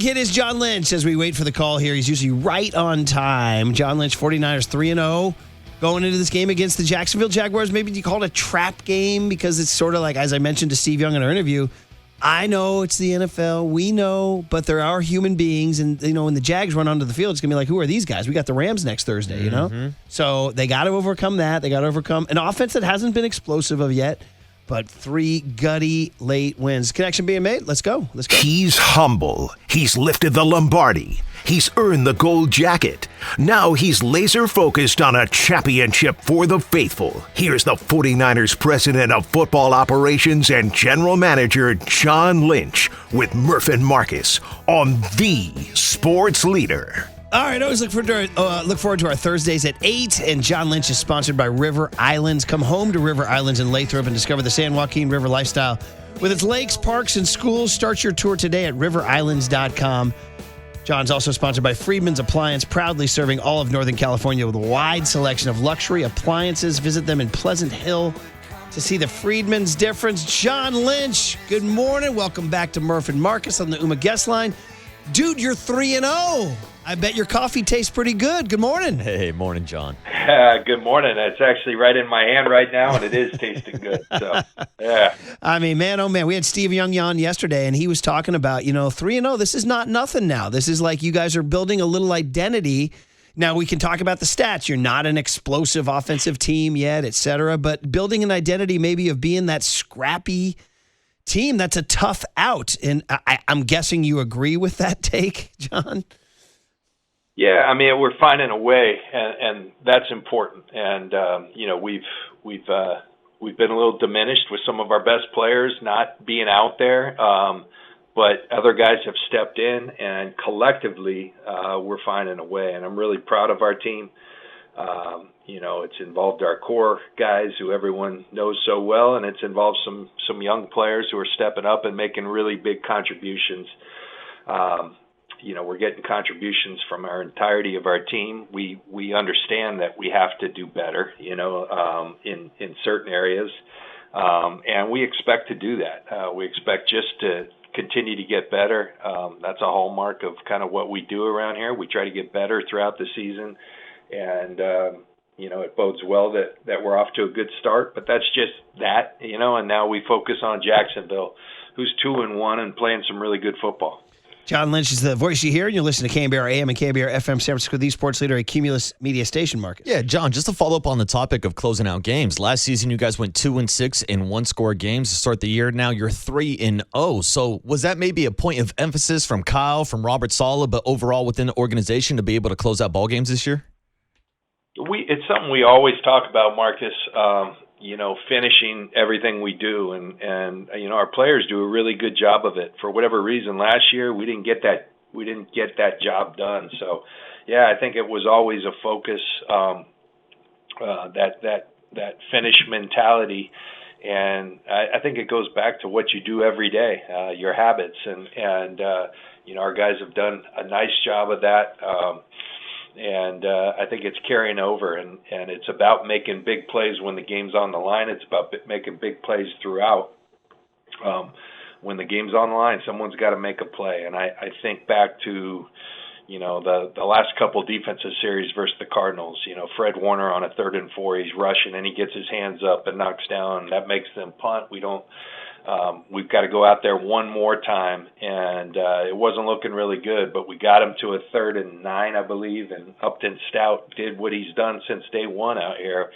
big hit is John Lynch as we wait for the call here. He's usually right on time. John Lynch, 49ers 3-0. Going into this game against the Jacksonville Jaguars. Maybe you call it a trap game because it's sort of like, as I mentioned to Steve Young in our interview, I know it's the NFL. We know, but there are human beings. And, when the Jags run onto the field, it's going to be like, who are these guys? We got the Rams next Thursday, So they got to overcome that. They got to overcome an offense that hasn't been explosive of yet, but 3 gutty late wins. Connection being made. Let's go. He's humble. He's lifted the Lombardi. He's earned the gold jacket. Now he's laser focused on a championship for the faithful. Here's the 49ers president of football operations and general manager, John Lynch, with Murph and Marcus on the Sports Leader. All right, always look forward to our Thursdays at 8. And John Lynch is sponsored by River Islands. Come home to River Islands in Lathrop and discover the San Joaquin River lifestyle. With its lakes, parks, and schools, start your tour today at riverislands.com. John's also sponsored by Freedman's Appliance, proudly serving all of Northern California with a wide selection of luxury appliances. Visit them in Pleasant Hill to see the Freedman's difference. John Lynch, good morning. Welcome back to Murph and Marcus on the UMA guest line. Dude, you're 3-0. I bet your coffee tastes pretty good. Good morning. Hey, morning, John. Good morning. It's actually right in my hand right now, and it is tasting good. So, yeah. I mean, man, oh, man. We had Steve Young on yesterday, and he was talking about, 3-0. This is not nothing now. This is like you guys are building a little identity. Now, we can talk about the stats. You're not an explosive offensive team yet, et cetera, but building an identity maybe of being that scrappy team, that's a tough out. And I'm guessing you agree with that take, John? Yeah, I mean, we're finding a way, and that's important. And we've been a little diminished with some of our best players not being out there, but other guys have stepped in, and collectively, we're finding a way. And I'm really proud of our team. It's involved our core guys who everyone knows so well, and it's involved some young players who are stepping up and making really big contributions. We're getting contributions from our entirety of our team. We understand that we have to do better, in certain areas, and we expect to do that. We expect just to continue to get better. That's a hallmark of kind of what we do around here. We try to get better throughout the season, and it bodes well that we're off to a good start. But that's just that, and now we focus on Jacksonville, who's 2-1 and playing some really good football. John Lynch is the voice you hear, and you're listening to KNBR AM and KNBR FM San Francisco, the sports leader, a Cumulus media station, Marcus. Yeah, John, just to follow up on the topic of closing out games. Last season, you guys went 2-6 in one-score games to start the year. Now you're 3-0. So was that maybe a point of emphasis from Kyle, from Robert Saleh, but overall within the organization to be able to close out ball games this year? It's something we always talk about, Marcus. Finishing everything we do, and our players do a really good job of it. For whatever reason, last year we didn't get that job done. So, yeah, I think it was always a focus, that finish mentality, and I think it goes back to what you do every day, your habits, and our guys have done a nice job of that. And I think it's carrying over, and it's about making big plays when the game's on the line. It's about making big plays throughout. When the game's on the line, someone's got to make a play. And I think back to, the last couple defensive series versus the Cardinals. Fred Warner on a 3rd and 4, he's rushing, and he gets his hands up and knocks down. That makes them punt. We've got to go out there one more time, and it wasn't looking really good, but we got him to a 3rd and 9, I believe, and Upton Stout did what he's done since day one out here,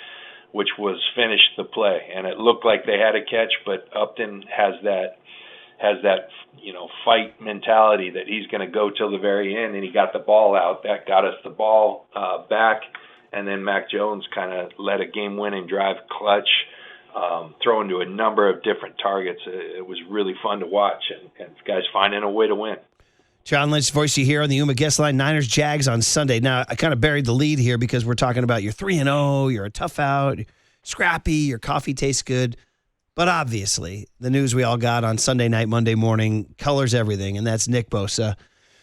which was finish the play. And it looked like they had a catch, but Upton has that fight mentality that he's going to go till the very end, and he got the ball out. That got us the ball back, and then Mac Jones kind of led a game-winning drive clutch, throwing to a number of different targets. It was really fun to watch, and guys finding a way to win. John Lynch, voice you hear on the UMA guest line, Niners Jags on Sunday. Now, I kind of buried the lead here because we're talking about you're 3-0, you're a tough out, scrappy, your coffee tastes good. But obviously, the news we all got on Sunday night, Monday morning colors everything, and that's Nick Bosa.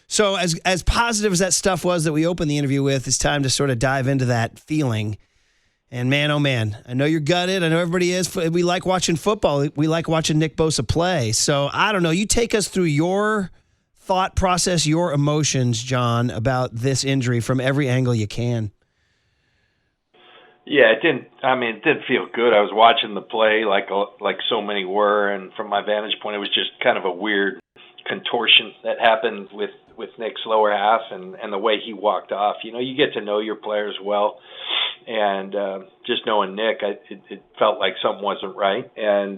So as positive as that stuff was that we opened the interview with, it's time to sort of dive into that feeling. And man, oh man, I know you're gutted. I know everybody is. We like watching football. We like watching Nick Bosa play. So I don't know. You take us through your thought process, your emotions, John, about this injury from every angle you can? Yeah, it didn't. I mean, it didn't feel good. I was watching the play like so many were, and from my vantage point, it was just kind of a weird contortion that happened with Nick's lower half and the way he walked off. You know, you get to know your players well, and just knowing Nick, it felt like something wasn't right, and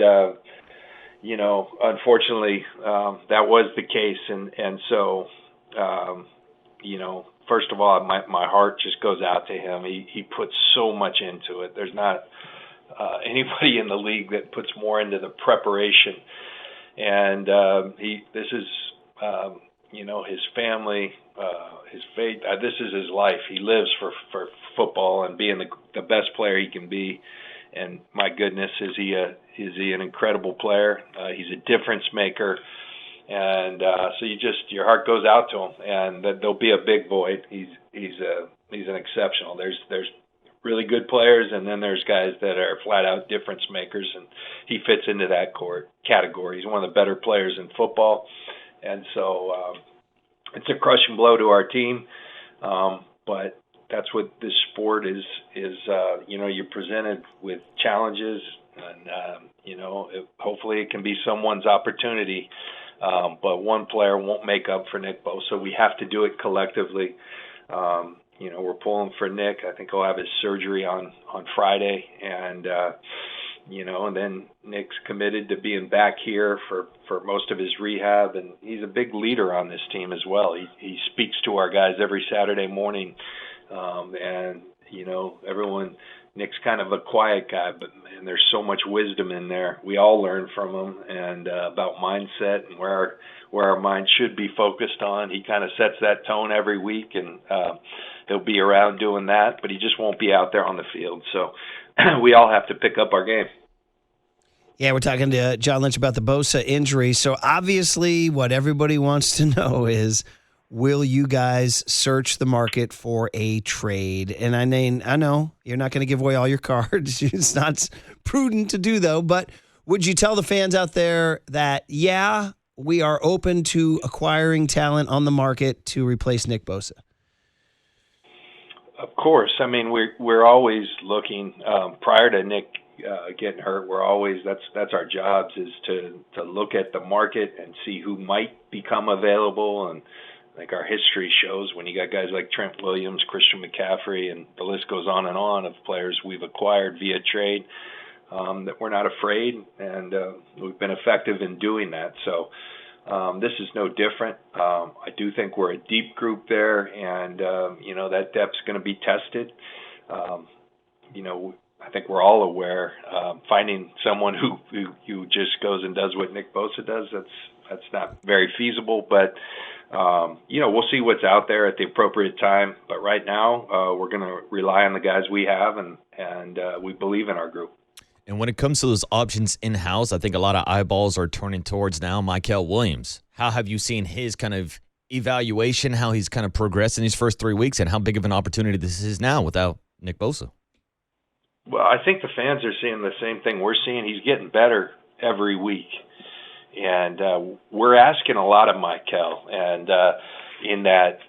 you know, unfortunately, that was the case, and so you know. First of all, my heart just goes out to him. He puts so much into it. There's not anybody in the league that puts more into the preparation. And this is, you know, his family, his faith. This is his life. He lives for football and being the best player he can be. And my goodness, is he an incredible player? He's a difference maker. And so your heart goes out to him, and there'll be a big void. He's an exceptional. There's really good players, and then there's guys that are flat out difference makers, and he fits into that category. He's one of the better players in football, and so it's a crushing blow to our team. But that's what this sport is. You know, you're presented with challenges, and you know, hopefully it can be someone's opportunity. But one player won't make up for Nick Bosa. We have to do it collectively. You know, we're pulling for Nick. I think he'll have his surgery on Friday, and you know, and then Nick's committed to being back here for most of his rehab, and he's a big leader on this team as well. He speaks to our guys every Saturday morning, and you know, Nick's kind of a quiet guy, but man, there's so much wisdom in there. We all learn from him, and about mindset and where our mind should be focused on. He kind of sets that tone every week, and he'll be around doing that, but he just won't be out there on the field. So we all have to pick up our game. Yeah, we're talking to John Lynch about the Bosa injury. So obviously what everybody wants to know is, will you guys search the market for a trade? And I know you're not going to give away all your cards. It's not prudent to do, though. But would you tell the fans out there that, yeah, we are open to acquiring talent on the market to replace Nick Bosa? Of course. I mean, we're always looking. Prior to Nick getting hurt, that's our jobs, is to look at the market and see who might become available. And I think our history shows, when you got guys like Trent Williams, Christian McCaffrey, and the list goes on and on of players we've acquired via trade, that we're not afraid, and we've been effective in doing that. So this is no different. I do think we're a deep group there, and you know, that depth's going to be tested. You know, I think we're all aware, finding someone who just goes and does what Nick Bosa does, that's not very feasible, but you know, we'll see what's out there at the appropriate time. But right now, we're going to rely on the guys we have, and we believe in our group. And when it comes to those options in-house, I think a lot of eyeballs are turning towards now Mykel Williams. How have you seen his kind of evaluation, how he's kind of progressed in these first 3 weeks, and how big of an opportunity this is now without Nick Bosa? Well, I think the fans are seeing the same thing we're seeing. He's getting better every week. And we're asking a lot of Mykel, and in that,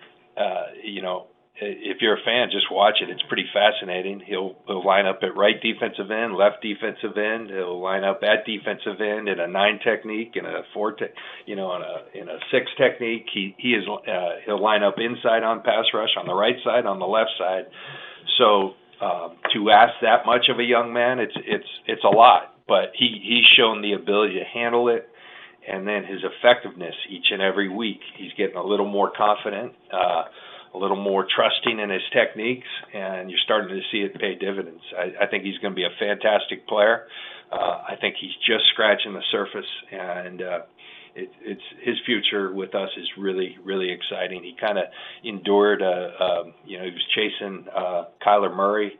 you know, if you're a fan, just watch it. It's pretty fascinating. He'll line up at right defensive end, left defensive end. He'll line up at defensive end in a 9 technique, in a 4, in a 6 technique. He'll line up inside on pass rush, on the right side, on the left side. So to ask that much of a young man, it's a lot. But he's shown the ability to handle it. And then his effectiveness each and every week, he's getting a little more confident, a little more trusting in his techniques, and you're starting to see it pay dividends. I think he's going to be a fantastic player. I think he's just scratching the surface, and it's his future with us is really, really exciting. He kind of endured, you know, he was chasing Kyler Murray,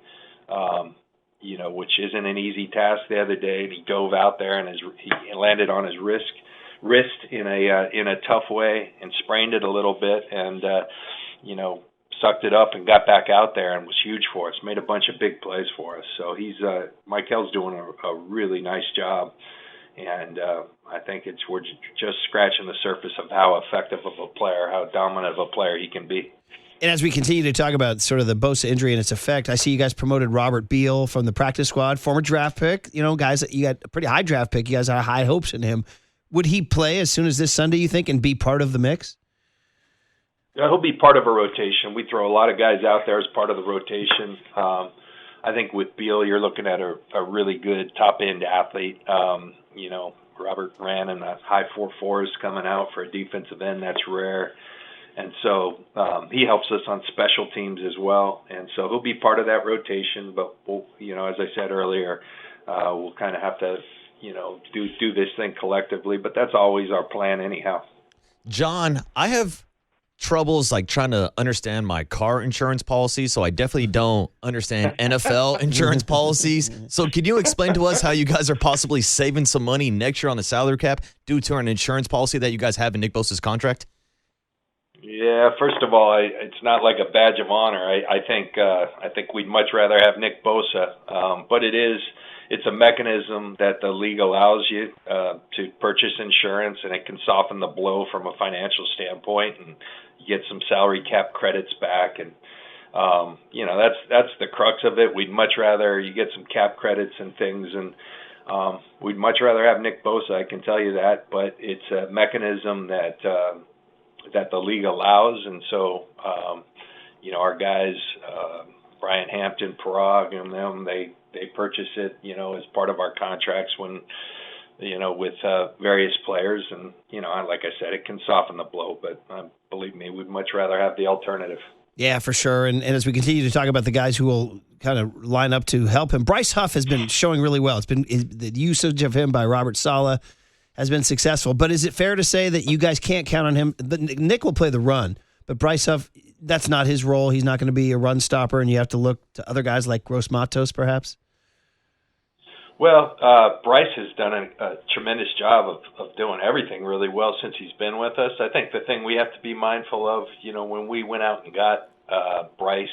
you know, which isn't an easy task the other day. And he dove out there, and he landed on his wrist in a tough way and sprained it a little bit, and you know, sucked it up and got back out there and was huge for us. Made a bunch of big plays for us. So Mykel's doing a really nice job, And I think we're just scratching the surface of how effective of a player, how dominant of a player he can be. And as we continue to talk about sort of the Bosa injury and its effect, I see you guys promoted Robert Beal from the practice squad, former draft pick. You know, guys, you got a pretty high draft pick. You guys had high hopes in him. Would he play as soon as this Sunday, you think, and be part of the mix? Yeah, he'll be part of a rotation. We throw a lot of guys out there as part of the rotation. I think with Beal, you're looking at a really good top-end athlete. You know, Robert ran in the high 4.4s coming out for a defensive end. That's rare. And so he helps us on special teams as well. And so he'll be part of that rotation. But, we'll, you know, as I said earlier, we'll kind of have to, you know, do this thing collectively. But that's always our plan anyhow. John, I have troubles like trying to understand my car insurance policy, so I definitely don't understand NFL insurance policies. So can you explain to us how you guys are possibly saving some money next year on the salary cap due to an insurance policy that you guys have in Nick Bosa's contract? Yeah, first of all, it's not like a badge of honor. I think we'd much rather have Nick Bosa, but it's a mechanism that the league allows you to purchase insurance, and it can soften the blow from a financial standpoint, and you get some salary cap credits back, and you know that's the crux of it. We'd much rather you get some cap credits and things, and we'd much rather have Nick Bosa. I can tell you that, but it's a mechanism that the league allows, and so you know our guys, Brian Hampton, Parag, and them, they purchase it, you know, as part of our contracts when, you know, with various players, and you know, like I said, it can soften the blow, but believe me, we'd much rather have the alternative. Yeah, for sure. And as we continue to talk about the guys who will kind of line up to help him, Bryce Huff has been showing really well. The usage of him by Robert Saleh has been successful. But is it fair to say that you guys can't count on him? Nick will play the run, but Bryce Huff, that's not his role. He's not going to be a run stopper, and you have to look to other guys like Gross Matos, perhaps? Well, Bryce has done a tremendous job of doing everything really well since he's been with us. I think the thing we have to be mindful of, you know, when we went out and got Bryce,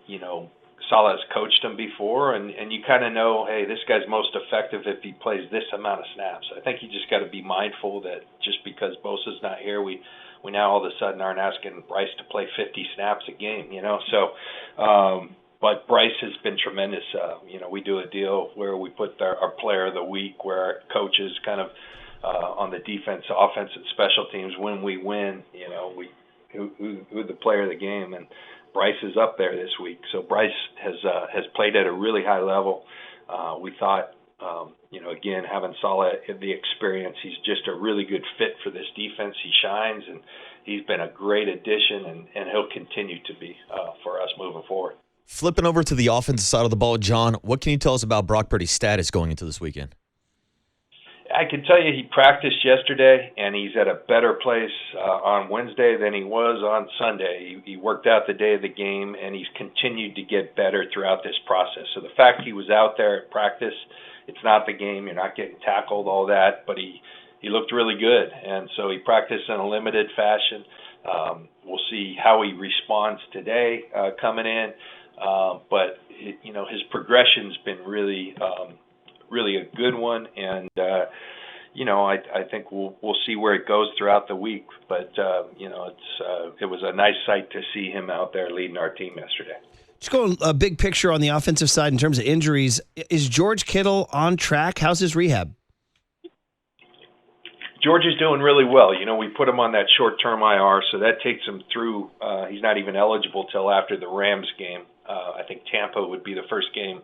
you know, Saleh's coached him before, and you kind of know, hey, this guy's most effective if he plays this amount of snaps. I think you just got to be mindful that just because Bosa's not here, we now all of a sudden aren't asking Bryce to play 50 snaps a game, you know. So, but Bryce has been tremendous. You know, we do a deal where we put our player of the week, where our coaches kind of on the defense, offense, and special teams, when we win, you know, who the player of the game, and Bryce is up there this week. So Bryce has played at a really high level. We thought, you know, again, having Saleh the experience, he's just a really good fit for this defense. He shines, and he's been a great addition, and he'll continue to be for us moving forward. Flipping over to the offensive side of the ball, John, what can you tell us about Brock Purdy's status going into this weekend? I can tell you he practiced yesterday, and he's at a better place on Wednesday than he was on Sunday. He worked out the day of the game, and he's continued to get better throughout this process. So the fact he was out there at practice, it's not the game. You're not getting tackled, all that, but he looked really good. And so he practiced in a limited fashion. We'll see how he responds today coming in. But, you know, his progression's been really a good one, and you know, I think we'll see where it goes throughout the week. But you know, it was a nice sight to see him out there leading our team yesterday. Just going a big picture on the offensive side in terms of injuries. Is George Kittle on track? How's his rehab? George is doing really well. You know, we put him on that short-term IR, so that takes him through. He's not even eligible till after the Rams game. I think Tampa would be the first game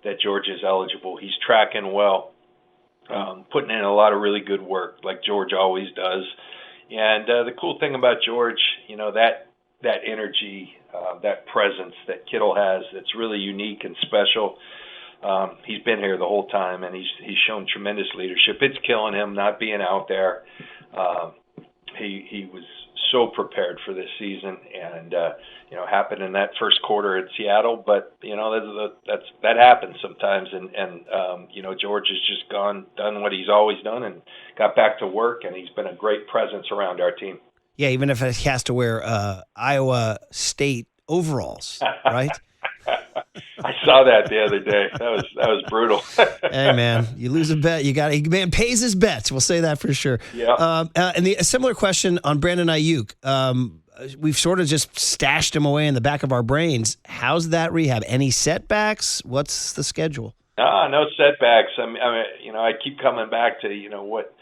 that George is eligible. He's tracking well, putting in a lot of really good work, like George always does. And the cool thing about George, you know, that energy, that presence that Kittle has, that's really unique and special. He's been here the whole time, and he's shown tremendous leadership. It's killing him not being out there. He was so prepared for this season, and you know, happened in that first quarter at Seattle. But you know, that happens sometimes, and you know, George has just done what he's always done, and got back to work, and he's been a great presence around our team. Yeah, even if he has to wear Iowa State overalls, right? I saw that the other day. That was brutal. Hey, man, you lose a bet, man pays his bets. We'll say that for sure. Yeah. And a similar question on Brandon Ayuk. We've sort of just stashed him away in the back of our brains. How's that rehab? Any setbacks? What's the schedule? No setbacks. I mean, I keep coming back to, what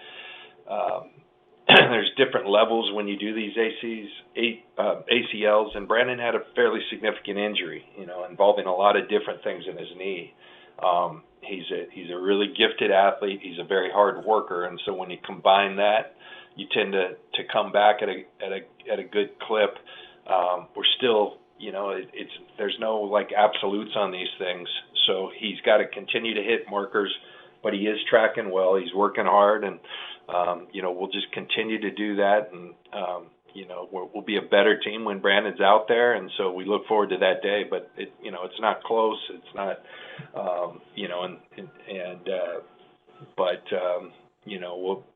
there's different levels when you do these ACLs, and Brandon had a fairly significant injury, involving a lot of different things in his knee. He's a really gifted athlete. He's a very hard worker, and so when you combine that, you tend to come back at a good clip. We're still, there's no like absolutes on these things, so he's got to continue to hit markers, but he is tracking well. He's working hard, and we'll just continue to do that, and we'll be a better team when Brandon's out there, and so we look forward to that day. But it's not close. It's not,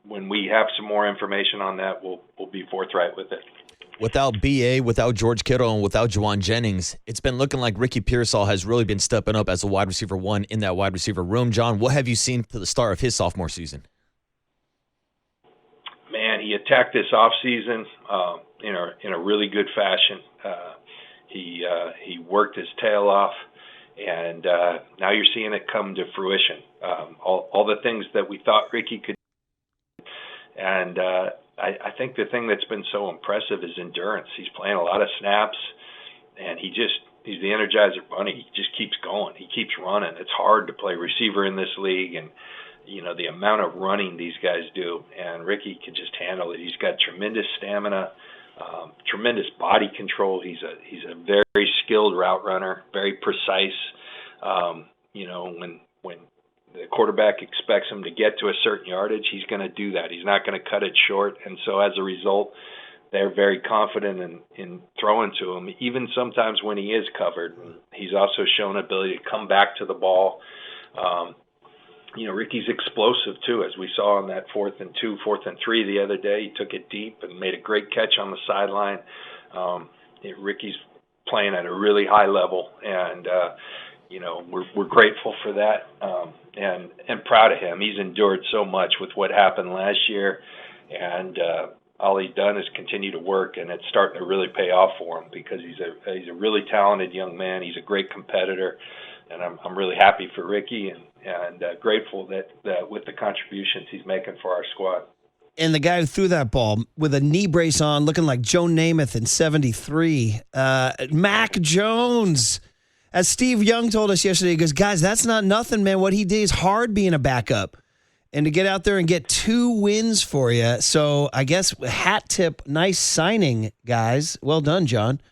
when we have some more information on that, we'll be forthright with it. Without BA, without George Kittle, and without Juwan Jennings, it's been looking like Ricky Pearsall has really been stepping up as a wide receiver one in that wide receiver room. John, what have you seen to the start of his sophomore season? Man, he attacked this offseason in a really good fashion. He worked his tail off, and now you're seeing it come to fruition. All the things that we thought Ricky could do. And I think the thing that's been so impressive is endurance. He's playing a lot of snaps, and he's the Energizer Bunny. He just keeps going. He keeps running. It's hard to play receiver in this league, and the amount of running these guys do, and Ricky can just handle it. He's got tremendous stamina, tremendous body control. He's a very skilled route runner, very precise. When the quarterback expects him to get to a certain yardage, he's going to do that. He's not going to cut it short, and so as a result, they're very confident in throwing to him, even sometimes when he is covered. He's also shown ability to come back to the ball. Ricky's explosive, too, as we saw on that 4th and 2, 4th and 3 the other day. He took it deep and made a great catch on the sideline. Ricky's playing at a really high level, and, we're grateful for that and proud of him. He's endured so much with what happened last year, and all he's done is continue to work, and it's starting to really pay off for him because he's a really talented young man. He's a great competitor, and I'm really happy for Ricky and grateful that with the contributions he's making for our squad. And the guy who threw that ball with a knee brace on, looking like Joe Namath in '73, Mac Jones. As Steve Young told us yesterday, he goes, guys, that's not nothing, man. What he did is hard being a backup. And to get out there and get 2 wins for you. So I guess hat tip, nice signing, guys. Well done, John.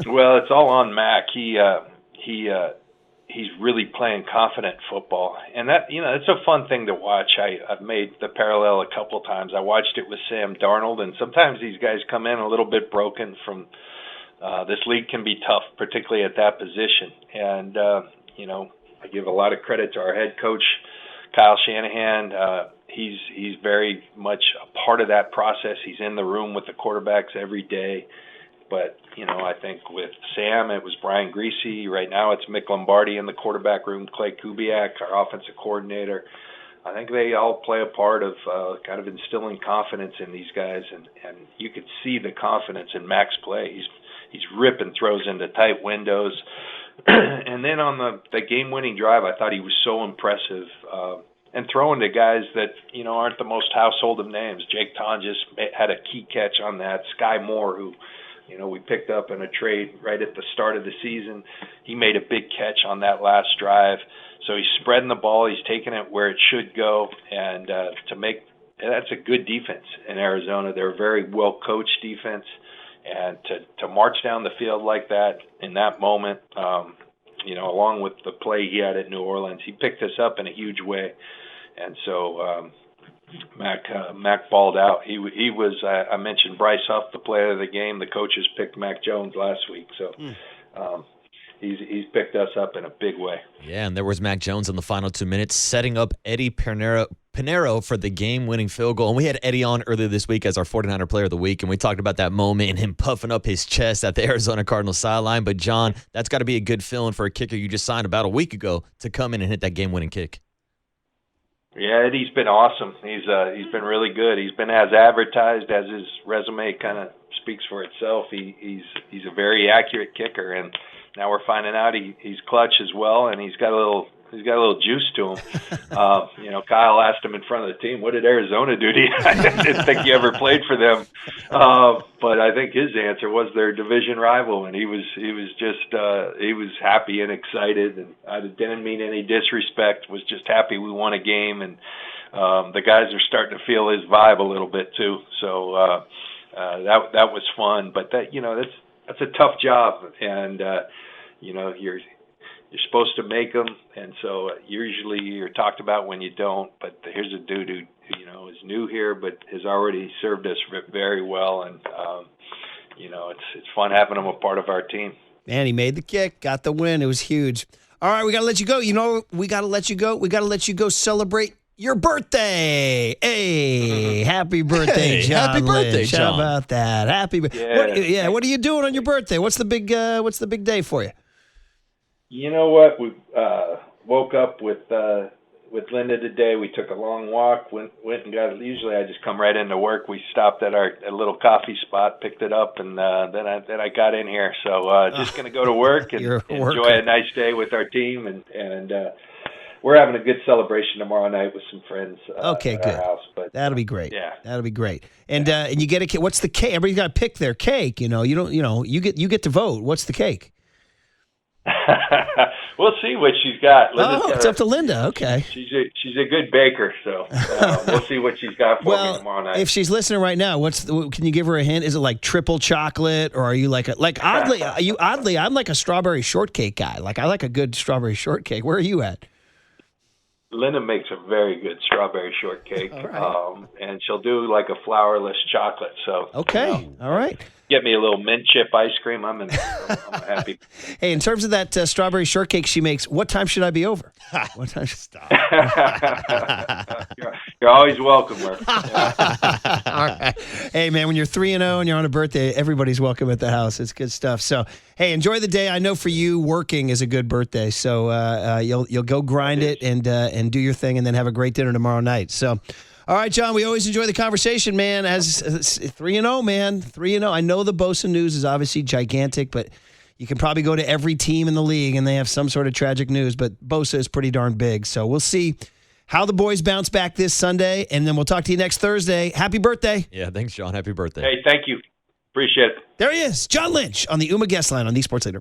Well, it's all on Mac. He's really playing confident football, and that it's a fun thing to watch. I've made the parallel a couple times. I watched it with Sam Darnold, and sometimes these guys come in a little bit broken from. This league can be tough, particularly at that position, and I give a lot of credit to our head coach, Kyle Shanahan. He's very much a part of that process. He's in the room with the quarterbacks every day. But, I think with Sam, it was Brian Greasy. Right now it's Mick Lombardi in the quarterback room, Clay Kubiak, our offensive coordinator. I think they all play a part of kind of instilling confidence in these guys. And you could see the confidence in Mac's play. He's ripping throws into tight windows. And then on the game-winning drive, I thought he was so impressive. And throwing to guys that, aren't the most household of names. Jake Tonjes had a key catch on that. Sky Moore, who we picked up in a trade right at the start of the season. He made a big catch on that last drive. So he's spreading the ball. He's taking it where it should go. And that's a good defense in Arizona. They're a very well-coached defense. And to march down the field like that in that moment, along with the play he had at New Orleans, he picked us up in a huge way. And so Mac balled out. He was. I mentioned Bryce Huff, the player of the game. The coaches picked Mac Jones last week, so he's picked us up in a big way. Yeah, and there was Mac Jones in the final 2 minutes, setting up Eddie Pinero for the game-winning field goal. And we had Eddie on earlier this week as our 49er Player of the Week, and we talked about that moment and him puffing up his chest at the Arizona Cardinals sideline. But, John, that's got to be a good feeling for a kicker you just signed about a week ago to come in and hit that game-winning kick. Yeah, Eddie's been awesome. He's been really good. He's been as advertised, as his resume kind of speaks for itself. He's a very accurate kicker, and now we're finding out he's clutch as well, and he's got a little juice to him. Kyle asked him in front of the team, "What did Arizona do to you?" I didn't think you ever played for them, but I think his answer was their division rival, and he was happy and excited, and I didn't mean any disrespect. Was just happy we won a game, and the guys are starting to feel his vibe a little bit too. So that was fun, but that's a tough job, and you're supposed to make them, and so usually you're talked about when you don't. But here's a dude who is new here, but has already served us very well, and it's fun having him a part of our team. Man, he made the kick, got the win. It was huge. All right, we got to let you go. We got to let you go. We got to let you go celebrate your birthday. Hey, happy birthday, John. Happy birthday, Lynch. John. How about that? Happy birthday. What are you doing on your birthday? What's the big day for you? You know what? We woke up with Linda today. We took a long walk. Went and got it. Usually I just come right into work. We stopped at a little coffee spot, picked it up, and then I got in here. So just going to go to work and enjoy a nice day with our team, and we're having a good celebration tomorrow night with some friends. Okay, at good. Our house, but that'll be great. Yeah, that'll be great. And and you get a cake. What's the cake? Everybody's got to pick their cake. You don't. You get to vote. What's the cake? We'll see what she's got. It's up to Linda. Okay. She's a good baker, so we'll see what she's got for me tomorrow night. If she's listening right now, can you give her a hint? Is it like triple chocolate, or are you oddly? I'm like a strawberry shortcake guy. Like I like a good strawberry shortcake. Where are you at? Linda makes a very good strawberry shortcake, right. And she'll do like a flourless chocolate. So okay, all right. Get me a little mint chip ice cream. I'm happy. Hey, in terms of that strawberry shortcake she makes, what time should I be over? What time? Stop. You're always welcome, Murph. Yeah. All right. Hey, man, when you're 3-0 and you're on a birthday, everybody's welcome at the house. It's good stuff. So, hey, enjoy the day. I know for you, working is a good birthday. So you'll go grind it and do your thing, and then have a great dinner tomorrow night. So. All right, John, we always enjoy the conversation, man. As 3-0, man, 3-0. I know the Bosa news is obviously gigantic, but you can probably go to every team in the league and they have some sort of tragic news, but Bosa is pretty darn big. So we'll see how the boys bounce back this Sunday, and then we'll talk to you next Thursday. Happy birthday. Yeah, thanks, John. Happy birthday. Hey, thank you. Appreciate it. There he is, John Lynch on the UMA Guest Line on the Sports Leader.